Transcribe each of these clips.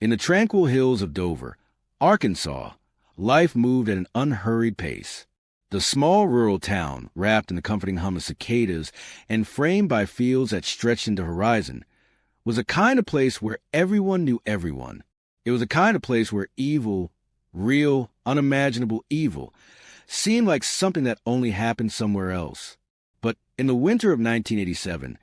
In the tranquil hills of Dover, Arkansas, life moved at an unhurried pace. The small rural town, wrapped in the comforting hum of cicadas and framed by fields that stretched into the horizon, was a kind of place where everyone knew everyone. It was a kind of place where evil, real, unimaginable evil, seemed like something that only happened somewhere else. But in the winter of 1987,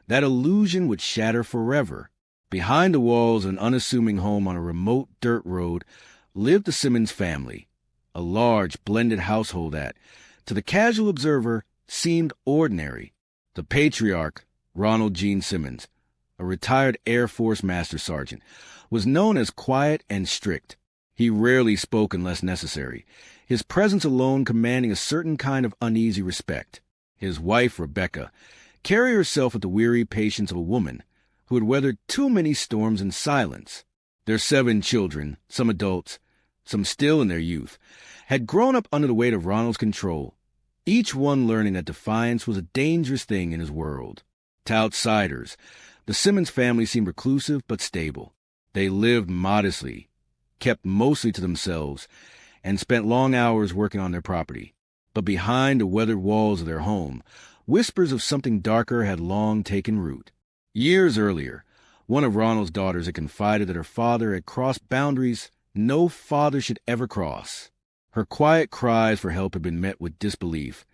that illusion would shatter forever. Behind the walls of an unassuming home on a remote dirt road lived the Simmons family, a large, blended household that, to the casual observer, seemed ordinary. The patriarch, Ronald Gene Simmons, a retired Air Force Master Sergeant, was known as quiet and strict. He rarely spoke unless necessary, his presence alone commanding a certain kind of uneasy respect. His wife, Rebecca, carried herself with the weary patience of a woman who had weathered too many storms in silence. Their 7 children, some adults, some still in their youth, had grown up under the weight of Ronald's control, each one learning that defiance was a dangerous thing in his world. To outsiders, the Simmons family seemed reclusive but stable. They lived modestly, kept mostly to themselves, and spent long hours working on their property. But behind the weathered walls of their home, whispers of something darker had long taken root. Years earlier, one of Ronald's daughters had confided that her father had crossed boundaries no father should ever cross. Her quiet cries for help had been met with disbelief,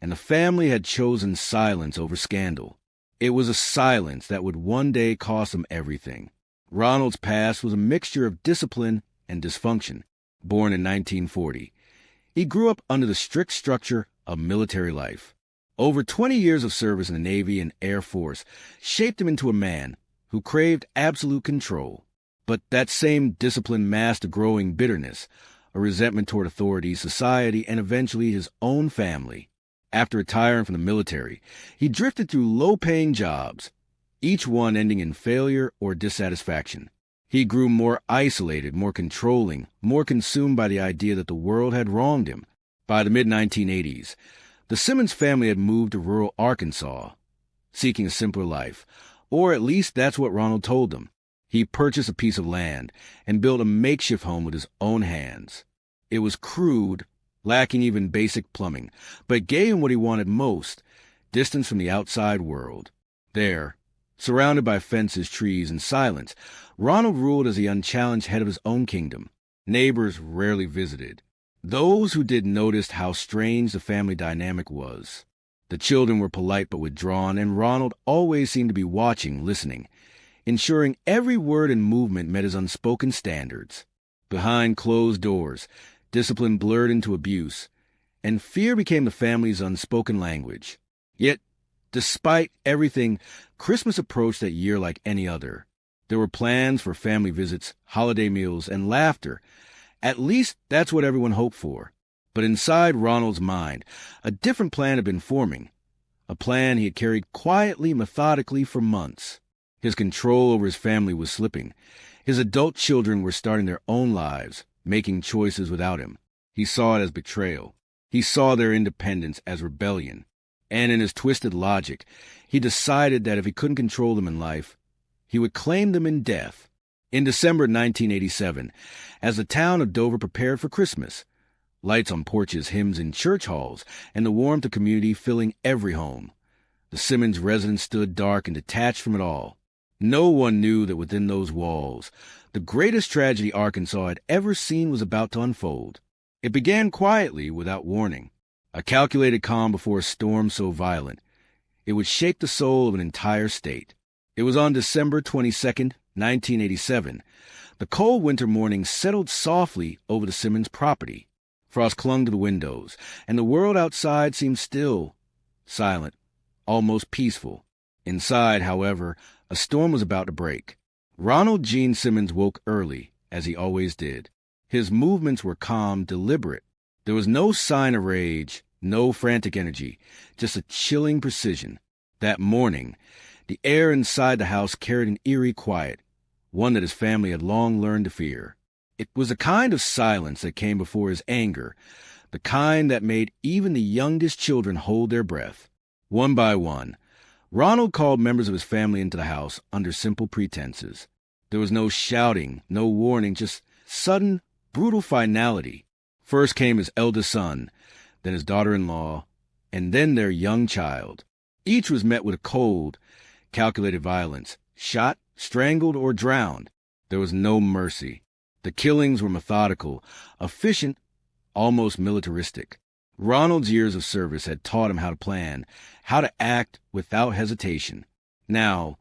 and the family had chosen silence over scandal. It was a silence that would one day cost them everything. Ronald's past was a mixture of discipline and dysfunction. Born in 1940, he grew up under the strict structure of military life. Over 20 years of service in the Navy and Air Force shaped him into a man who craved absolute control. But that same discipline masked a growing bitterness, a resentment toward authority, society, and eventually his own family. After retiring from the military, he drifted through low-paying jobs, each one ending in failure or dissatisfaction. He grew more isolated, more controlling, more consumed by the idea that the world had wronged him. By the mid-1980s, the Simmons family had moved to rural Arkansas, seeking a simpler life, or at least that's what Ronald told them. He purchased a piece of land and built a makeshift home with his own hands. It was crude, lacking even basic plumbing, but it gave him what he wanted most, distance from the outside world. There, surrounded by fences, trees, and silence, Ronald ruled as the unchallenged head of his own kingdom. Neighbors rarely visited. Those who did noticed how strange the family dynamic was. The children were polite but withdrawn, and Ronald always seemed to be watching, listening, ensuring every word and movement met his unspoken standards. Behind closed doors, discipline blurred into abuse, and fear became the family's unspoken language. Yet, despite everything, Christmas approached that year like any other. There were plans for family visits, holiday meals, and laughter. At least that's what everyone hoped for. But inside Ronald's mind, a different plan had been forming, a plan he had carried quietly, methodically for months. His control over his family was slipping. His adult children were starting their own lives, making choices without him. He saw it as betrayal. He saw their independence as rebellion. And in his twisted logic, he decided that if he couldn't control them in life, he would claim them in death. In December 1987, as the town of Dover prepared for Christmas, lights on porches, hymns in church halls, and the warmth of community filling every home, the Simmons residence stood dark and detached from it all. No one knew that within those walls, the greatest tragedy Arkansas had ever seen was about to unfold. It began quietly, without warning, a calculated calm before a storm so violent it would shake the soul of an entire state. It was on December 22nd, 1987. The cold winter morning settled softly over the Simmons property. Frost clung to the windows, and the world outside seemed still, silent, almost peaceful. Inside, however, a storm was about to break. Ronald Gene Simmons woke early, as he always did. His movements were calm, deliberate. There was no sign of rage, no frantic energy, just a chilling precision. That morning, the air inside the house carried an eerie quiet, one that his family had long learned to fear. It was a kind of silence that came before his anger, the kind that made even the youngest children hold their breath. One by one, Ronald called members of his family into the house under simple pretenses. There was no shouting, no warning, just sudden, brutal finality. First came his eldest son, then his daughter-in-law, and then their young child. Each was met with a cold, calculated violence, shot, strangled, or drowned. There was no mercy. The killings were methodical, efficient, almost militaristic. Ronald's years of service had taught him how to plan, how to act without hesitation. Now,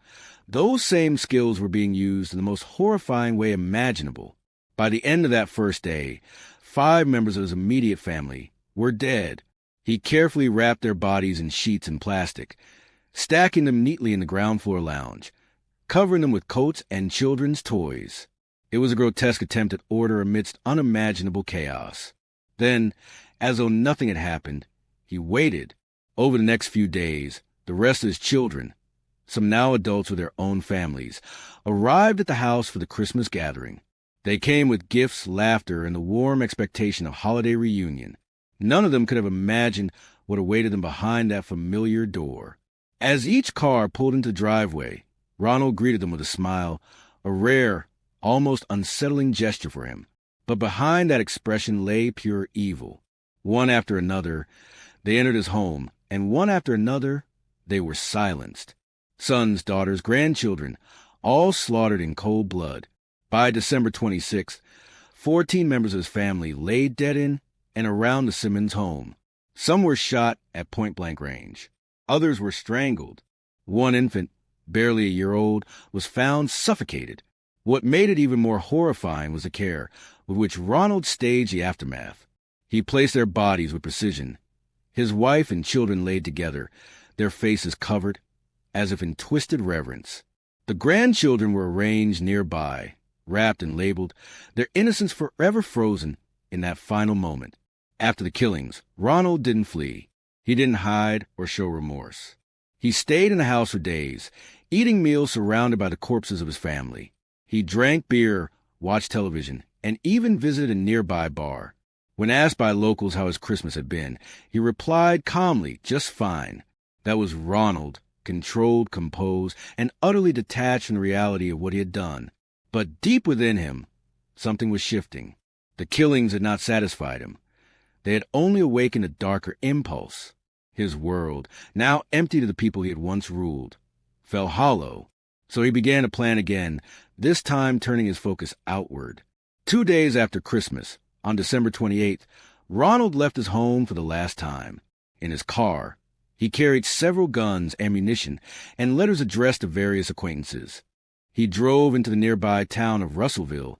those same skills were being used in the most horrifying way imaginable. By the end of that first day, 5 members of his immediate family were dead. He carefully wrapped their bodies in sheets and plastic, stacking them neatly in the ground floor lounge, covering them with coats and children's toys. It was a grotesque attempt at order amidst unimaginable chaos. Then, as though nothing had happened, he waited. Over the next few days, the rest of his children, some now adults with their own families, arrived at the house for the Christmas gathering. They came with gifts, laughter, and the warm expectation of holiday reunion. None of them could have imagined what awaited them behind that familiar door. As each car pulled into the driveway, Ronald greeted them with a smile, a rare, almost unsettling gesture for him. But behind that expression lay pure evil. One after another, they entered his home, and one after another, they were silenced. Sons, daughters, grandchildren, all slaughtered in cold blood. By December 26th, 14 members of his family lay dead in and around the Simmons home. Some were shot at point-blank range. Others were strangled. One infant, barely a year old, was found suffocated. What made it even more horrifying was the care with which Ronald staged the aftermath. He placed their bodies with precision. His wife and children laid together, their faces covered, as if in twisted reverence. The grandchildren were arranged nearby, wrapped and labeled, their innocence forever frozen in that final moment. After the killings, Ronald didn't flee. He didn't hide or show remorse. He stayed in the house for days, eating meals surrounded by the corpses of his family. He drank beer, watched television, and even visited a nearby bar. When asked by locals how his Christmas had been, he replied calmly, just fine. That was Ronald, controlled, composed, and utterly detached from the reality of what he had done. But deep within him, something was shifting. The killings had not satisfied him. They had only awakened a darker impulse. His world, now empty to the people he had once ruled, fell hollow. So he began to plan again, this time turning his focus outward. 2 days after Christmas, on December 28th, Ronald left his home for the last time. In his car, he carried several guns, ammunition, and letters addressed to various acquaintances. He drove into the nearby town of Russellville,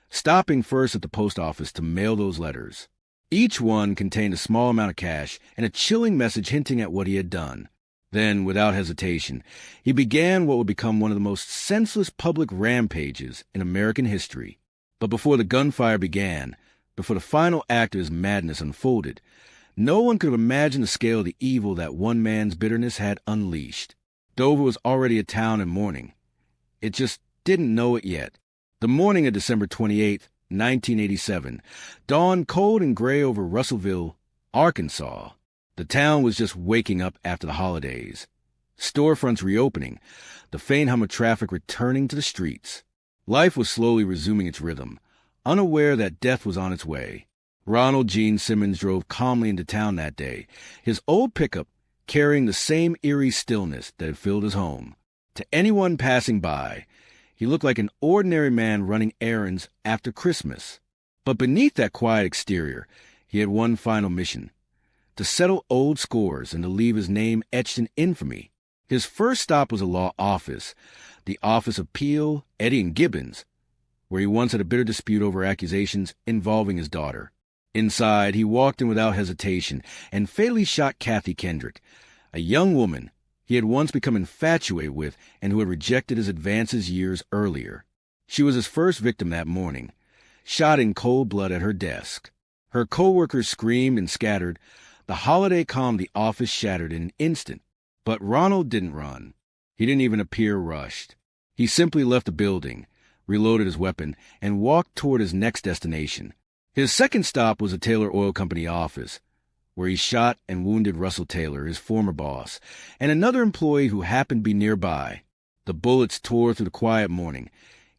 stopping first at the post office to mail those letters. Each one contained a small amount of cash and a chilling message hinting at what he had done. Then, without hesitation, he began what would become one of the most senseless public rampages in American history. But before the gunfire began, before the final act of his madness unfolded, no one could have imagined the scale of the evil that one man's bitterness had unleashed. Dover was already a town in mourning. It just didn't know it yet. The morning of December 28th, 1987, dawned cold and gray over Russellville, Arkansas. The town was just waking up after the holidays. Storefronts reopening, the faint hum of traffic returning to the streets. Life was slowly resuming its rhythm, unaware that death was on its way. Ronald Gene Simmons drove calmly into town that day, his old pickup carrying the same eerie stillness that had filled his home. To anyone passing by, he looked like an ordinary man running errands after Christmas. But beneath that quiet exterior, he had one final mission: to settle old scores and to leave his name etched in infamy. His first stop was a law office, the office of Peel, Eddy and Gibbons, where he once had a bitter dispute over accusations involving his daughter. Inside, he walked in without hesitation and fatally shot Kathy Kendrick, a young woman he had once become infatuated with and who had rejected his advances years earlier. She was his first victim that morning, shot in cold blood at her desk. Her co-workers screamed and scattered. The holiday calm of the office shattered in an instant. But Ronald didn't run. He didn't even appear rushed. He simply left the building, reloaded his weapon, and walked toward his next destination. His second stop was a Taylor Oil Company office, where he shot and wounded Russell Taylor, his former boss, and another employee who happened to be nearby. The bullets tore through the quiet morning,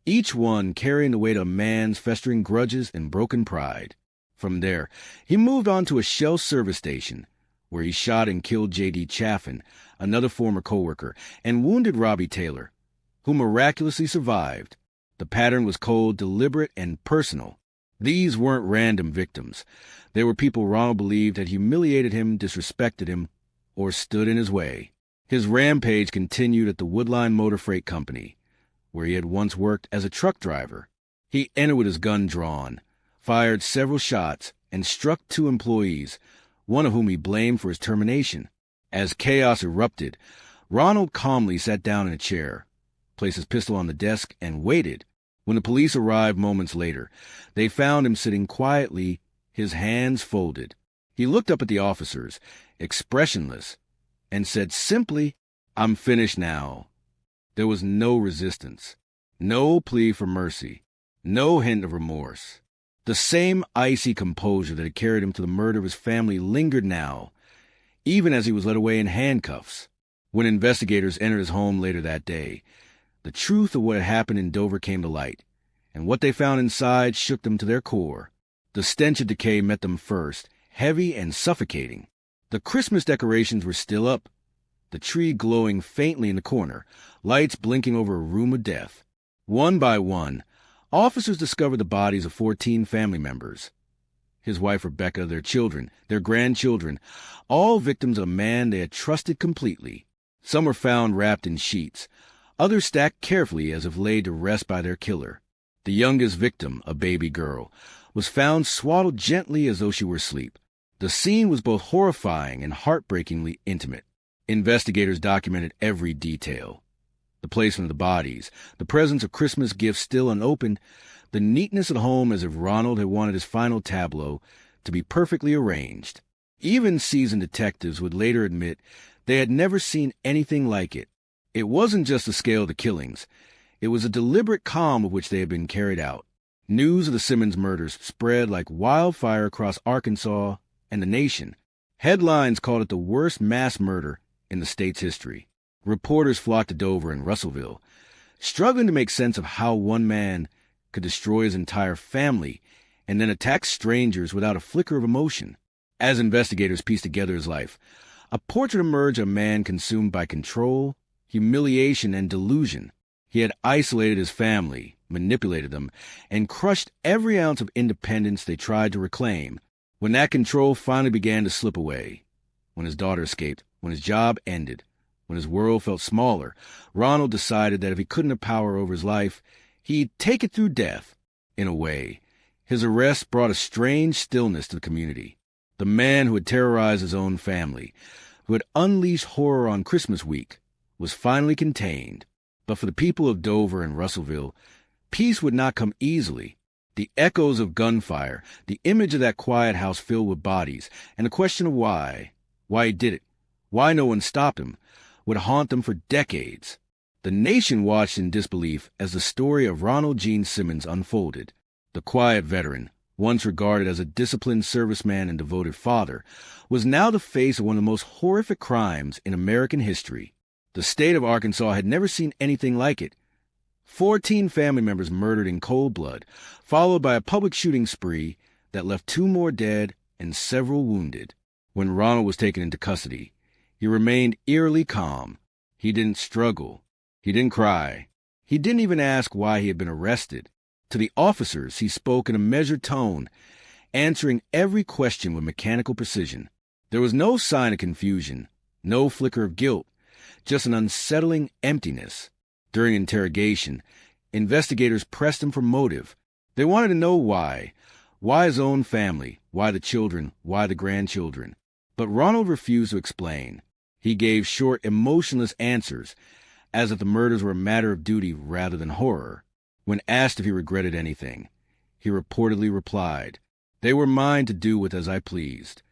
each one carrying the weight of a man's festering grudges and broken pride. From there, he moved on to a Shell service station, where he shot and killed J.D. Chaffin, another former coworker, and wounded Robbie Taylor, who miraculously survived. The pattern was cold, deliberate, and personal. These weren't random victims. They were people Ronald believed had humiliated him, disrespected him, or stood in his way. His rampage continued at the Woodline Motor Freight Company, where he had once worked as a truck driver. He entered with his gun drawn, fired several shots, and struck 2 employees, one of whom he blamed for his termination. As chaos erupted, Ronald calmly sat down in a chair, placed his pistol on the desk, and waited. When the police arrived moments later, they found him sitting quietly, his hands folded. He looked up at the officers, expressionless, and said simply, "I'm finished now." There was no resistance, no plea for mercy, no hint of remorse. The same icy composure that had carried him to the murder of his family lingered now, even as he was led away in handcuffs. When investigators entered his home later that day, the truth of what had happened in Dover came to light, and what they found inside shook them to their core. The stench of decay met them first, heavy and suffocating. The Christmas decorations were still up, the tree glowing faintly in the corner, lights blinking over a room of death. One by one, officers discovered the bodies of 14 family members. His wife Rebecca, their children, their grandchildren, all victims of a man they had trusted completely. Some were found wrapped in sheets, others stacked carefully as if laid to rest by their killer. The youngest victim, a baby girl, was found swaddled gently as though she were asleep. The scene was both horrifying and heartbreakingly intimate. Investigators documented every detail. The placement of the bodies, the presence of Christmas gifts still unopened, the neatness of the home as if Ronald had wanted his final tableau to be perfectly arranged. Even seasoned detectives would later admit they had never seen anything like it. It wasn't just the scale of the killings. It was a deliberate calm with which they had been carried out. News of the Simmons murders spread like wildfire across Arkansas and the nation. Headlines called it the worst mass murder in the state's history. Reporters flocked to Dover and Russellville, struggling to make sense of how one man could destroy his entire family and then attack strangers without a flicker of emotion. As investigators pieced together his life, a portrait emerged of a man consumed by control, humiliation, and delusion. He had isolated his family, manipulated them, and crushed every ounce of independence they tried to reclaim. When that control finally began to slip away, when his daughter escaped, when his job ended, when his world felt smaller, Ronald decided that if he couldn't have power over his life, he'd take it through death. In a way, his arrest brought a strange stillness to the community. The man who had terrorized his own family, who had unleashed horror on Christmas week, was finally contained. But for the people of Dover and Russellville, peace would not come easily. The echoes of gunfire, the image of that quiet house filled with bodies, and the question of why he did it, why no one stopped him, would haunt them for decades. The nation watched in disbelief as the story of Ronald Gene Simmons unfolded. The quiet veteran, once regarded as a disciplined serviceman and devoted father, was now the face of one of the most horrific crimes in American history. The state of Arkansas had never seen anything like it. 14 family members murdered in cold blood, followed by a public shooting spree that left 2 more dead and several wounded. When Ronald was taken into custody, he remained eerily calm. He didn't struggle. He didn't cry. He didn't even ask why he had been arrested. To the officers, he spoke in a measured tone, answering every question with mechanical precision. There was no sign of confusion, no flicker of guilt, just an unsettling emptiness. During interrogation, investigators pressed him for motive. They wanted to know why. Why his own family? Why the children? Why the grandchildren? But Ronald refused to explain. He gave short, emotionless answers, as if the murders were a matter of duty rather than horror. When asked if he regretted anything, he reportedly replied, "They were mine to do with as I pleased."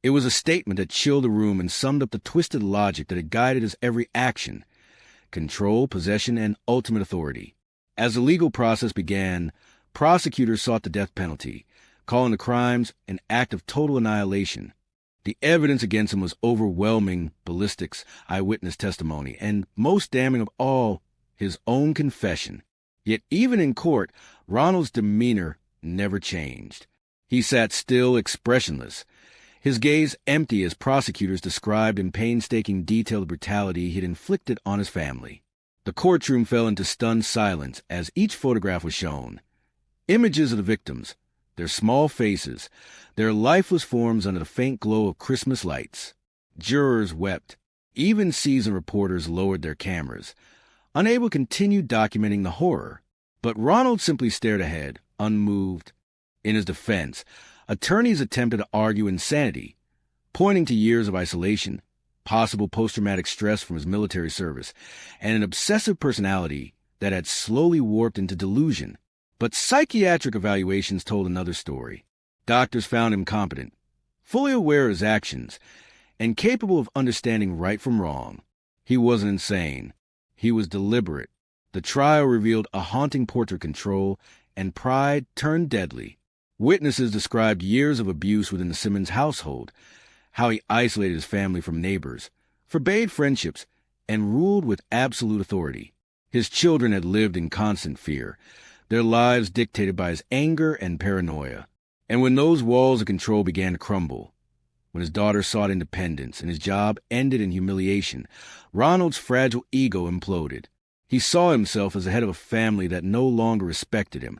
It was a statement that chilled the room and summed up the twisted logic that had guided his every action: control, possession, and ultimate authority. As the legal process began, prosecutors sought the death penalty, calling the crimes an act of total annihilation. The evidence against him was overwhelming: ballistics, eyewitness testimony, and, most damning of all, his own confession. Yet even in court, Ronald's demeanor never changed. He sat still, expressionless, his gaze empty as prosecutors described in painstaking detail the brutality he'd inflicted on his family. The courtroom fell into stunned silence as each photograph was shown. Images of the victims, their small faces, their lifeless forms under the faint glow of Christmas lights. Jurors wept. Even seasoned reporters lowered their cameras, unable to continue documenting the horror. But Ronald simply stared ahead, unmoved. In his defense, attorneys attempted to argue insanity, pointing to years of isolation, possible post-traumatic stress from his military service, and an obsessive personality that had slowly warped into delusion. But psychiatric evaluations told another story. Doctors found him competent, fully aware of his actions, and capable of understanding right from wrong. He wasn't insane. He was deliberate. The trial revealed a haunting portrait control, and pride turned deadly. Witnesses described years of abuse within the Simmons household, how he isolated his family from neighbors, forbade friendships, and ruled with absolute authority. His children had lived in constant fear, their lives dictated by his anger and paranoia. And when those walls of control began to crumble, when his daughter sought independence and his job ended in humiliation, Ronald's fragile ego imploded. He saw himself as the head of a family that no longer respected him,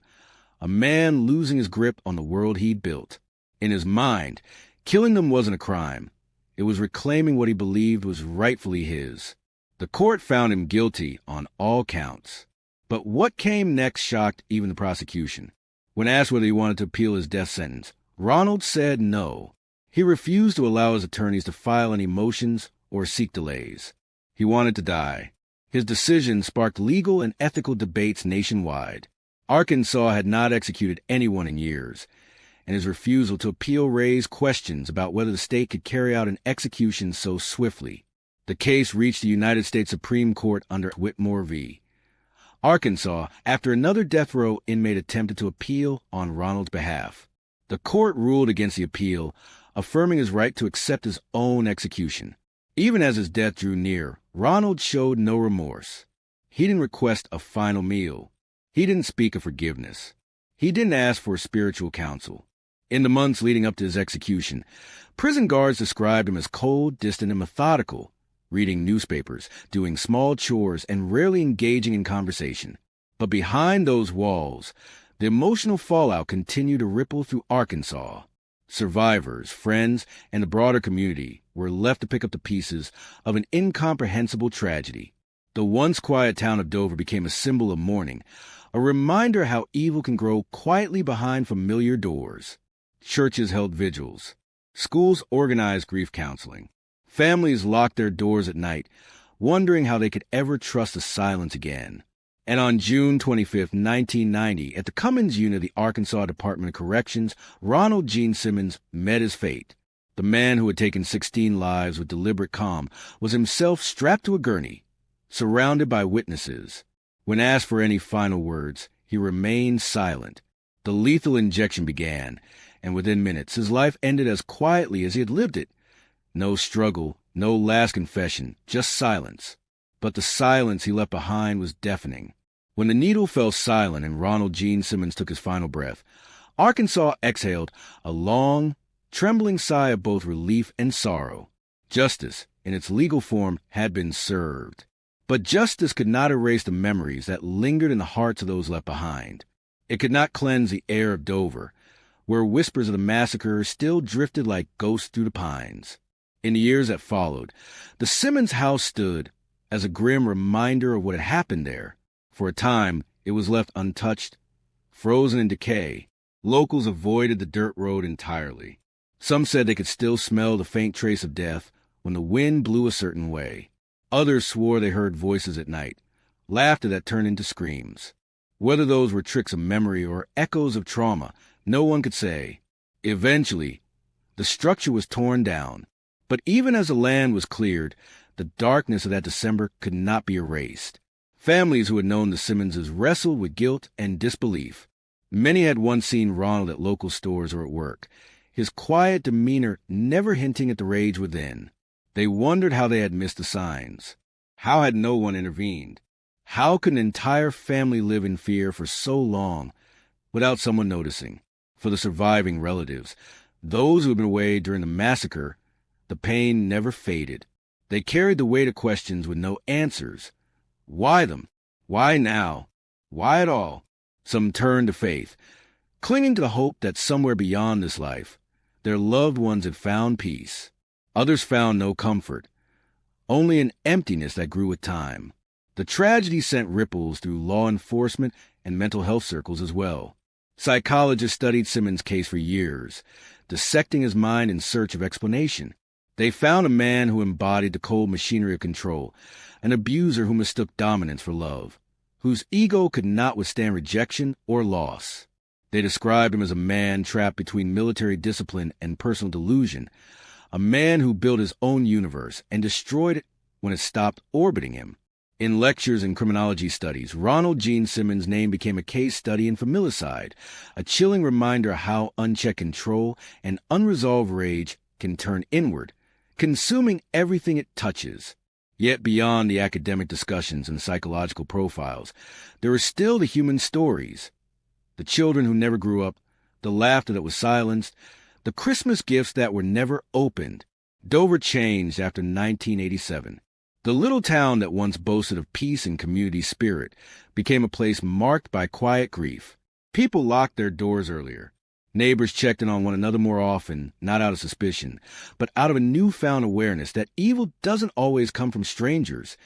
a man losing his grip on the world he'd built. In his mind, killing them wasn't a crime. It was reclaiming what he believed was rightfully his. The court found him guilty on all counts. But what came next shocked even the prosecution. When asked whether he wanted to appeal his death sentence, Ronald said no. He refused to allow his attorneys to file any motions or seek delays. He wanted to die. His decision sparked legal and ethical debates nationwide. Arkansas had not executed anyone in years, and his refusal to appeal raised questions about whether the state could carry out an execution so swiftly. The case reached the United States Supreme Court under Whitmore v. Arkansas after another death row inmate attempted to appeal on Ronald's behalf. The court ruled against the appeal, affirming his right to accept his own execution. Even as his death drew near, Ronald showed no remorse. He didn't request a final meal. He didn't speak of forgiveness. He didn't ask for spiritual counsel. In the months leading up to his execution, prison guards described him as cold, distant, and methodical, reading newspapers, doing small chores, and rarely engaging in conversation. But behind those walls, the emotional fallout continued to ripple through Arkansas. Survivors, friends, and the broader community were left to pick up the pieces of an incomprehensible tragedy. The once quiet town of Dover became a symbol of mourning, a reminder how evil can grow quietly behind familiar doors. Churches held vigils. Schools organized grief counseling. Families locked their doors at night, wondering how they could ever trust the silence again. And on June 25, 1990, at the Cummins Unit of the Arkansas Department of Corrections, Ronald Gene Simmons met his fate. The man who had taken 16 lives with deliberate calm was himself strapped to a gurney, surrounded by witnesses. When asked for any final words, he remained silent. The lethal injection began, and within minutes his life ended as quietly as he had lived it. No struggle, no last confession, just silence. But the silence he left behind was deafening. When the needle fell silent and Ronald Gene Simmons took his final breath, Arkansas exhaled a long, trembling sigh of both relief and sorrow. Justice, in its legal form, had been served. But justice could not erase the memories that lingered in the hearts of those left behind. It could not cleanse the air of Dover, where whispers of the massacre still drifted like ghosts through the pines. In the years that followed, the Simmons house stood as a grim reminder of what had happened there. For a time, it was left untouched, frozen in decay. Locals avoided the dirt road entirely. Some said they could still smell the faint trace of death when the wind blew a certain way. Others swore they heard voices at night, laughter that turned into screams. Whether those were tricks of memory or echoes of trauma, no one could say. Eventually, the structure was torn down. But even as the land was cleared, the darkness of that December could not be erased. Families who had known the Simmonses wrestled with guilt and disbelief. Many had once seen Ronald at local stores or at work, his quiet demeanor never hinting at the rage within. They wondered how they had missed the signs. How had no one intervened? How could an entire family live in fear for so long without someone noticing? For the surviving relatives, those who had been away during the massacre, the pain never faded. They carried the weight of questions with no answers. Why them? Why now? Why at all? Some turned to faith, clinging to the hope that somewhere beyond this life, their loved ones had found peace. Others found no comfort, only an emptiness that grew with time. The tragedy sent ripples through law enforcement and mental health circles as well. Psychologists studied Simmons' case for years, dissecting his mind in search of explanation. They found a man who embodied the cold machinery of control, an abuser who mistook dominance for love, whose ego could not withstand rejection or loss. They described him as a man trapped between military discipline and personal delusion, a man who built his own universe and destroyed it when it stopped orbiting him. In lectures and criminology studies, Ronald Gene Simmons' name became a case study in familicide, a chilling reminder of how unchecked control and unresolved rage can turn inward, consuming everything it touches. Yet beyond the academic discussions and psychological profiles, there are still the human stories. The children who never grew up, the laughter that was silenced, the Christmas gifts that were never opened. Dover changed after 1987. The little town that once boasted of peace and community spirit became a place marked by quiet grief. People locked their doors earlier. Neighbors checked in on one another more often, not out of suspicion, but out of a newfound awareness that evil doesn't always come from strangers.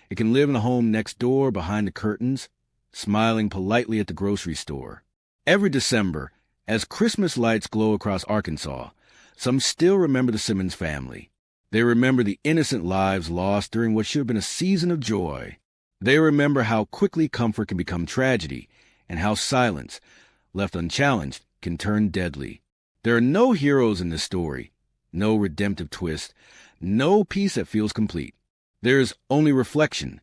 It can live in the home next door, behind the curtains, smiling politely at the grocery store. Every December, as Christmas lights glow across Arkansas, some still remember the Simmons family. They remember the innocent lives lost during what should have been a season of joy. They remember how quickly comfort can become tragedy, and how silence, left unchallenged, can turn deadly. There are no heroes in this story, no redemptive twist, no peace that feels complete. There is only reflection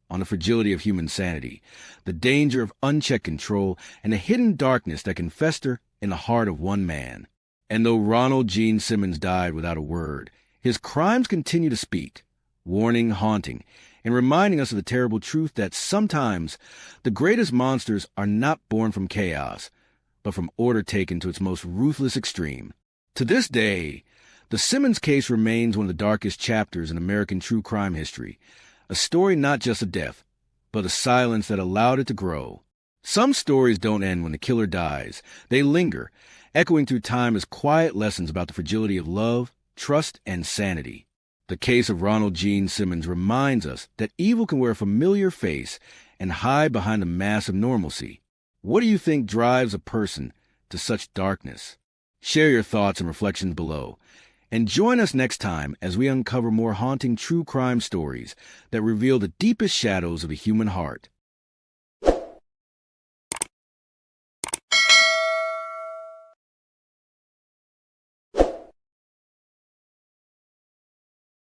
on the fragility of human sanity, the danger of unchecked control, and the hidden darkness that can fester in the heart of one man. And though Ronald Gene Simmons died without a word, his crimes continue to speak, warning, haunting, and reminding us of the terrible truth that sometimes the greatest monsters are not born from chaos, but from order taken to its most ruthless extreme. To this day, the Simmons case remains one of the darkest chapters in American true crime history, a story not just of death, but a silence that allowed it to grow. Some stories don't end when the killer dies. They linger, echoing through time as quiet lessons about the fragility of love, trust, and sanity. The case of Ronald Gene Simmons reminds us that evil can wear a familiar face and hide behind a mask of normalcy. What do you think drives a person to such darkness? Share your thoughts and reflections below, and join us next time as we uncover more haunting true crime stories that reveal the deepest shadows of the human heart.